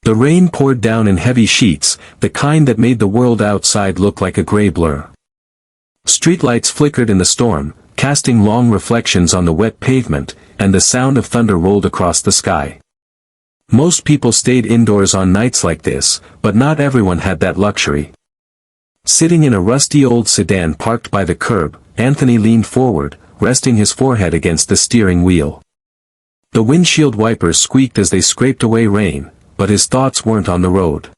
The rain poured down in heavy sheets, the kind that made the world outside look like a gray blur. Streetlights flickered in the storm, casting long reflections on the wet pavement, and the sound of thunder rolled across the sky. Most people stayed indoors on nights like this, but not everyone had that luxury. Sitting in a rusty old sedan parked by the curb, Anthony leaned forward, resting his forehead against the steering wheel. The windshield wipers squeaked as they scraped away rain, but his thoughts weren't on the road.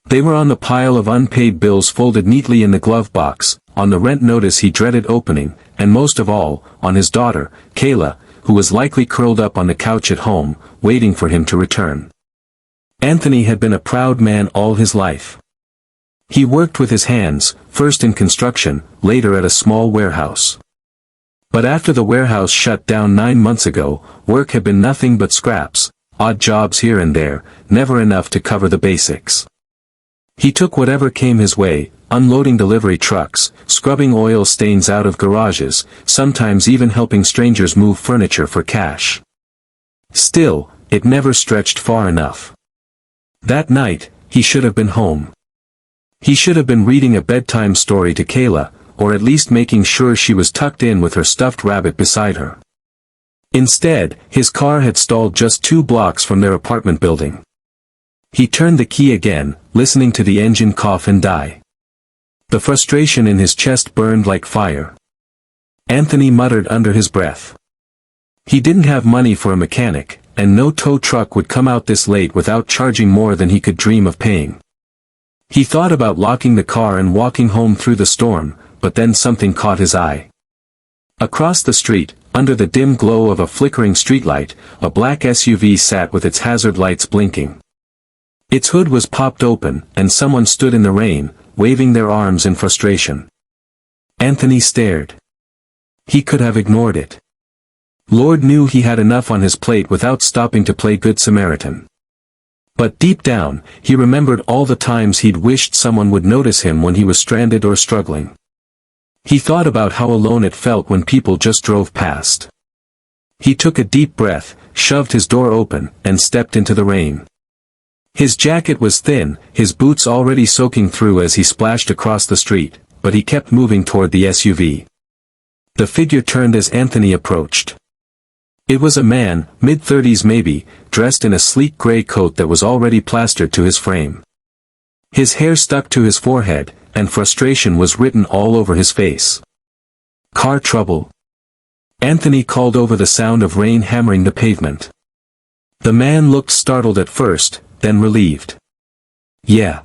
They were on the pile of unpaid bills folded neatly in the glove box, on the rent notice he dreaded opening, and most of all, on his daughter, Kayla, who was likely curled up on the couch at home, waiting for him to return. Anthony had been a proud man all his life. He worked with his hands, first in construction, later at a small warehouse. But after the warehouse shut down 9 months ago, work had been nothing but scraps, odd jobs here and there, never enough to cover the basics. He took whatever came his way, unloading delivery trucks, scrubbing oil stains out of garages, sometimes even helping strangers move furniture for cash. Still, it never stretched far enough. That night, he should have been home. He should have been reading a bedtime story to Kayla, or at least making sure she was tucked in with her stuffed rabbit beside her. Instead, his car had stalled just 2 blocks from their apartment building. He turned the key again, listening to the engine cough and die. The frustration in his chest burned like fire. Anthony muttered under his breath. He didn't have money for a mechanic, and no tow truck would come out this late without charging more than he could dream of paying. He thought about locking the car and walking home through the storm, but then something caught his eye. Across the street, under the dim glow of a flickering streetlight, a black SUV sat with its hazard lights blinking. Its hood was popped open, and someone stood in the rain, waving their arms in frustration. Anthony stared. He could have ignored it. Lord knew he had enough on his plate without stopping to play Good Samaritan. But deep down, he remembered all the times he'd wished someone would notice him when he was stranded or struggling. He thought about how alone it felt when people just drove past. He took a deep breath, shoved his door open, and stepped into the rain. His jacket was thin, his boots already soaking through as he splashed across the street, but he kept moving toward the SUV. The figure turned as Anthony approached. It was a man, mid-30s maybe, dressed in a sleek gray coat that was already plastered to his frame. His hair stuck to his forehead, and frustration was written all over his face. "Car trouble?" Anthony called over the sound of rain hammering the pavement. The man looked startled at first, then relieved. "Yeah.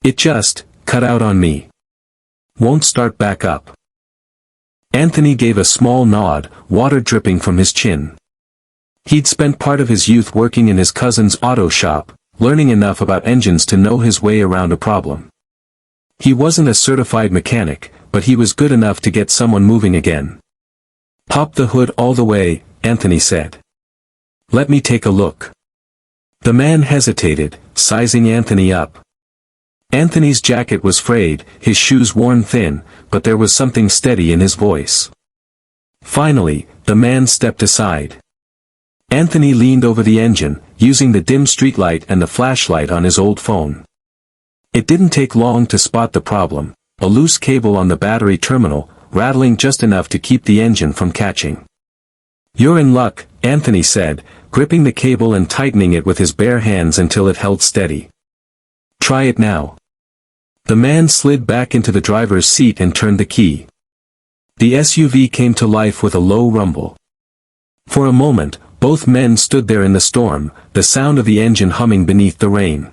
It just cut out on me. Won't start back up." Anthony gave a small nod, water dripping from his chin. He'd spent part of his youth working in his cousin's auto shop, learning enough about engines to know his way around a problem. He wasn't a certified mechanic, but he was good enough to get someone moving again. "Pop the hood all the way," Anthony said. "Let me take a look." The man hesitated, sizing Anthony up. Anthony's jacket was frayed, his shoes worn thin, but there was something steady in his voice. Finally, the man stepped aside. Anthony leaned over the engine, using the dim streetlight and the flashlight on his old phone. It didn't take long to spot the problem, a loose cable on the battery terminal, rattling just enough to keep the engine from catching. "You're in luck," Anthony said, gripping the cable and tightening it with his bare hands until it held steady. "Try it now." The man slid back into the driver's seat and turned the key. The SUV came to life with a low rumble. For a moment, both men stood there in the storm, the sound of the engine humming beneath the rain.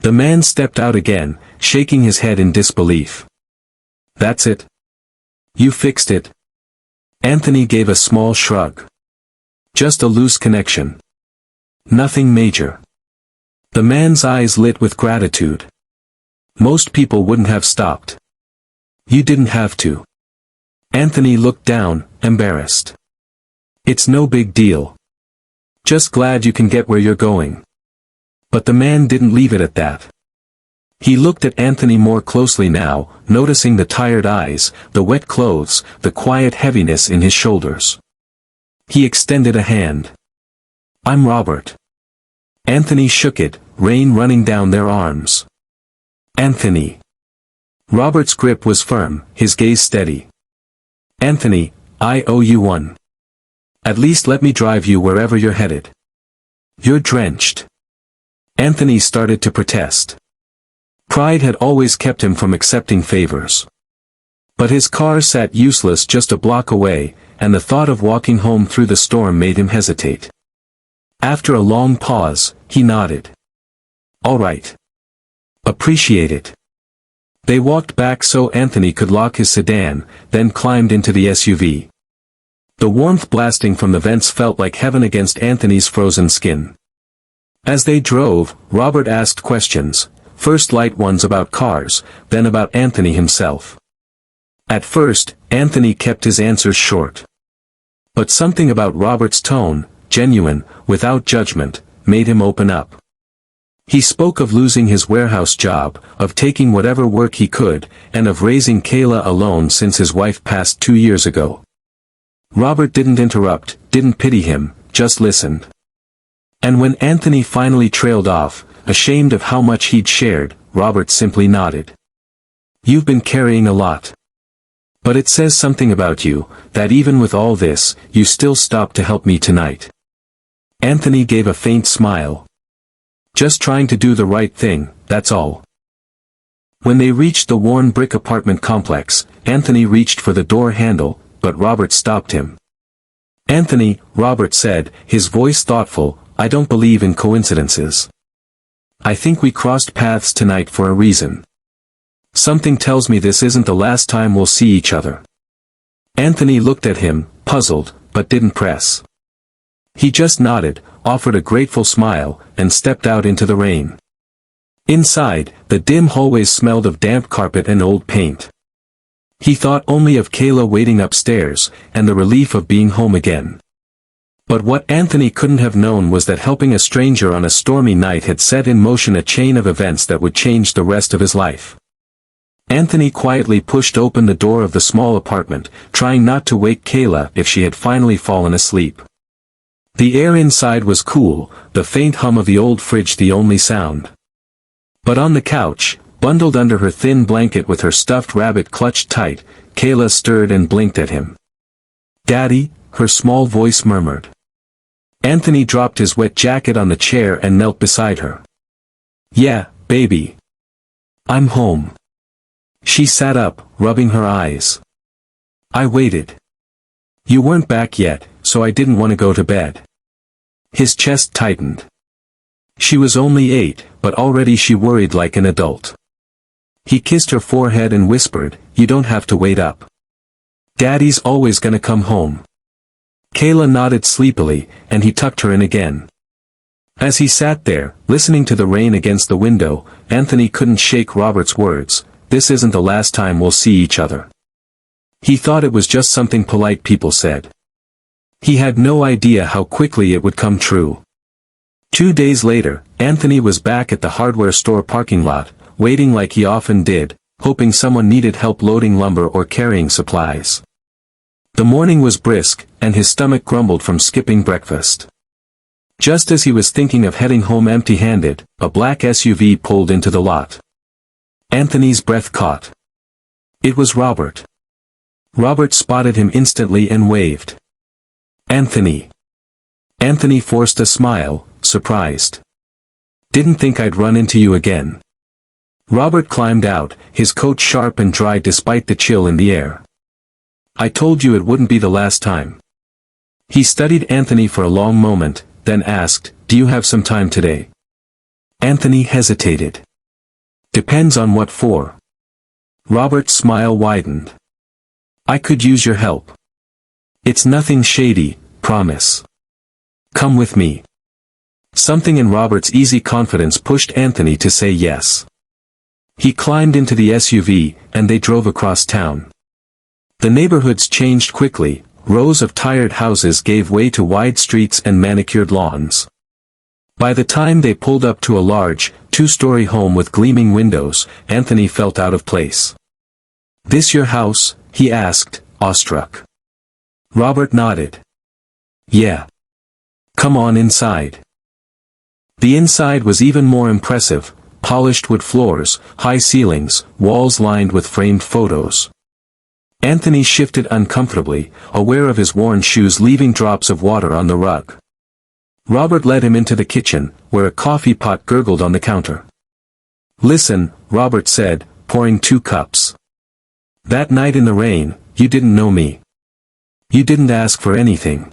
The man stepped out again, shaking his head in disbelief. "That's it? You fixed it?" Anthony gave a small shrug. "Just a loose connection. Nothing major." The man's eyes lit with gratitude. "Most people wouldn't have stopped. You didn't have to." Anthony looked down, embarrassed. "It's no big deal. Just glad you can get where you're going." But the man didn't leave it at that. He looked at Anthony more closely now, noticing the tired eyes, the wet clothes, the quiet heaviness in his shoulders. He extended a hand. "I'm Robert." Anthony shook it, rain running down their arms. Anthony. Robert's grip was firm, his gaze steady. Anthony, I owe you one. At least let me drive you wherever you're headed. You're drenched. Anthony started to protest. Pride had always kept him from accepting favors. But his car sat useless just a block away, and the thought of walking home through the storm made him hesitate. After a long pause, he nodded. All right. Appreciate it. They walked back so Anthony could lock his sedan, then climbed into the SUV. The warmth blasting from the vents felt like heaven against Anthony's frozen skin. As they drove, Robert asked questions, first light ones about cars, then about Anthony himself. At first, Anthony kept his answers short. But something about Robert's tone, genuine, without judgment, made him open up. He spoke of losing his warehouse job, of taking whatever work he could, and of raising Kayla alone since his wife passed 2 years ago. Robert didn't interrupt, didn't pity him, just listened. And when Anthony finally trailed off, ashamed of how much he'd shared, Robert simply nodded. You've been carrying a lot. But it says something about you, that even with all this, you still stopped to help me tonight. Anthony gave a faint smile. Just trying to do the right thing, that's all. When they reached the worn brick apartment complex, Anthony reached for the door handle, but Robert stopped him. Anthony, Robert said, his voice thoughtful, I don't believe in coincidences. I think we crossed paths tonight for a reason. Something tells me this isn't the last time we'll see each other. Anthony looked at him, puzzled, but didn't press. He just nodded, offered a grateful smile, and stepped out into the rain. Inside, the dim hallways smelled of damp carpet and old paint. He thought only of Kayla waiting upstairs, and the relief of being home again. But what Anthony couldn't have known was that helping a stranger on a stormy night had set in motion a chain of events that would change the rest of his life. Anthony quietly pushed open the door of the small apartment, trying not to wake Kayla if she had finally fallen asleep. The air inside was cool, the faint hum of the old fridge the only sound. But on the couch, bundled under her thin blanket with her stuffed rabbit clutched tight, Kayla stirred and blinked at him. Daddy, her small voice murmured. Anthony dropped his wet jacket on the chair and knelt beside her. Yeah, baby. I'm home. She sat up, rubbing her eyes. I waited. You weren't back yet, so I didn't want to go to bed. His chest tightened. She was only 8, but already she worried like an adult. He kissed her forehead and whispered, You don't have to wait up. Daddy's always gonna come home. Kayla nodded sleepily, and he tucked her in again. As he sat there, listening to the rain against the window, Anthony couldn't shake Robert's words, This isn't the last time we'll see each other. He thought it was just something polite people said. He had no idea how quickly it would come true. 2 days later, Anthony was back at the hardware store parking lot, waiting like he often did, hoping someone needed help loading lumber or carrying supplies. The morning was brisk, and his stomach grumbled from skipping breakfast. Just as he was thinking of heading home empty-handed, a black SUV pulled into the lot. Anthony's breath caught. It was Robert. Robert spotted him instantly and waved. Anthony. Anthony forced a smile, surprised. Didn't think I'd run into you again. Robert climbed out, his coat sharp and dry despite the chill in the air. I told you it wouldn't be the last time. He studied Anthony for a long moment, then asked, Do you have some time today? Anthony hesitated. Depends on what for. Robert's smile widened. I could use your help. It's nothing shady, promise. Come with me. Something in Robert's easy confidence pushed Anthony to say yes. He climbed into the SUV, and they drove across town. The neighborhoods changed quickly, rows of tired houses gave way to wide streets and manicured lawns. By the time they pulled up to a large, 2-story home with gleaming windows, Anthony felt out of place. This your house? He asked, awestruck. Robert nodded. Yeah. Come on inside. The inside was even more impressive: polished wood floors, high ceilings, walls lined with framed photos. Anthony shifted uncomfortably, aware of his worn shoes leaving drops of water on the rug. Robert led him into the kitchen, where a coffee pot gurgled on the counter. "Listen," Robert said, pouring 2 cups. "That night in the rain, you didn't know me. You didn't ask for anything.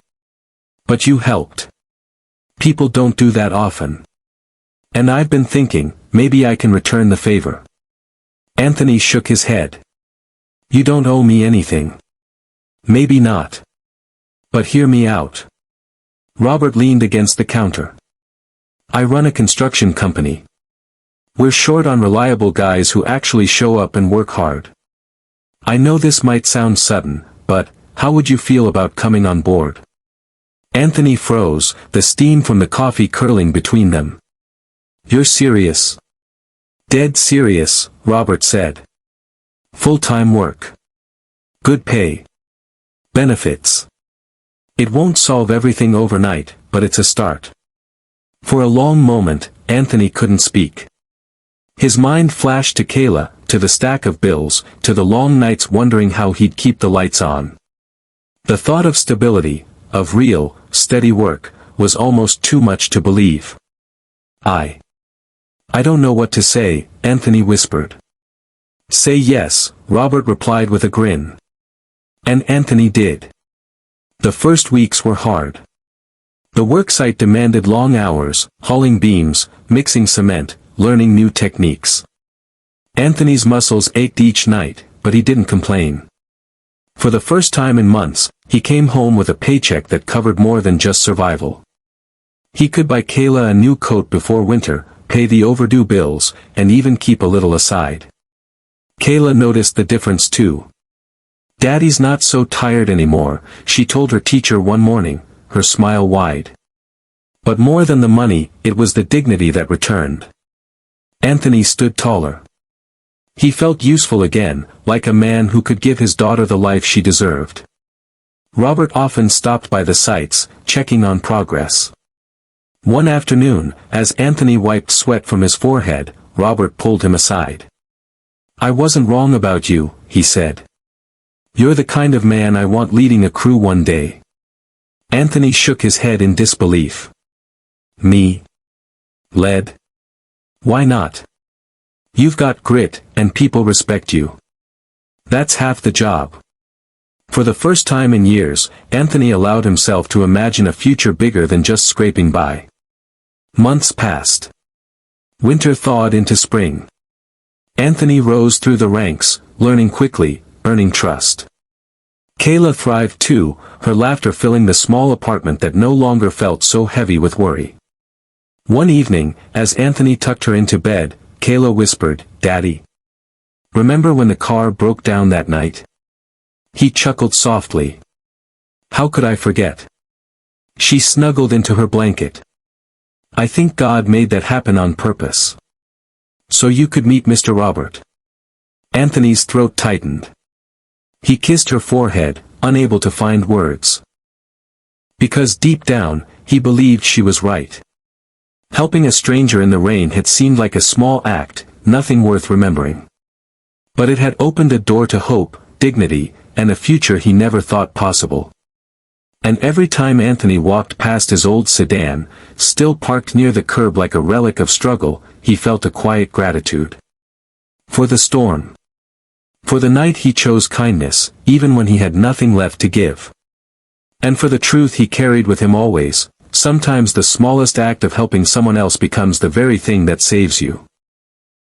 But you helped. People don't do that often. And I've been thinking, maybe I can return the favor." Anthony shook his head. "You don't owe me anything." "Maybe not. But hear me out." Robert leaned against the counter. "I run a construction company. We're short on reliable guys who actually show up and work hard. I know this might sound sudden, but how would you feel about coming on board?" Anthony froze, the steam from the coffee curdling between them. "You're serious?" "Dead serious," Robert said. "Full-time work. Good pay. Benefits. It won't solve everything overnight, but it's a start." For a long moment, Anthony couldn't speak. His mind flashed to Kayla, to the stack of bills, to the long nights wondering how he'd keep the lights on. The thought of stability, of real, steady work, was almost too much to believe. I don't know what to say," Anthony whispered. "Say yes," Robert replied with a grin. And Anthony did. The first weeks were hard. The worksite demanded long hours, hauling beams, mixing cement, learning new techniques. Anthony's muscles ached each night, but he didn't complain. For the first time in months, he came home with a paycheck that covered more than just survival. He could buy Kayla a new coat before winter, pay the overdue bills, and even keep a little aside. Kayla noticed the difference too. "Daddy's not so tired anymore," she told her teacher one morning, her smile wide. But more than the money, it was the dignity that returned. Anthony stood taller. He felt useful again, like a man who could give his daughter the life she deserved. Robert often stopped by the sites, checking on progress. One afternoon, as Anthony wiped sweat from his forehead, Robert pulled him aside. "I wasn't wrong about you," he said. "You're the kind of man I want leading a crew one day." Anthony shook his head in disbelief. "Me? Led? Why not? You've got grit, and people respect you. That's half the job." For the first time in years, Anthony allowed himself to imagine a future bigger than just scraping by. Months passed. Winter thawed into spring. Anthony rose through the ranks, learning quickly, earning trust. Kayla thrived too, her laughter filling the small apartment that no longer felt so heavy with worry. One evening, as Anthony tucked her into bed, Kayla whispered, "Daddy. Remember when the car broke down that night?" He chuckled softly. "How could I forget?" She snuggled into her blanket. "I think God made that happen on purpose. So you could meet Mr. Robert." Anthony's throat tightened. He kissed her forehead, unable to find words. Because deep down, he believed she was right. Helping a stranger in the rain had seemed like a small act, nothing worth remembering. But it had opened a door to hope, dignity, and a future he never thought possible. And every time Anthony walked past his old sedan, still parked near the curb like a relic of struggle, he felt a quiet gratitude. For the storm. For the night he chose kindness, even when he had nothing left to give. And for the truth he carried with him always, sometimes the smallest act of helping someone else becomes the very thing that saves you.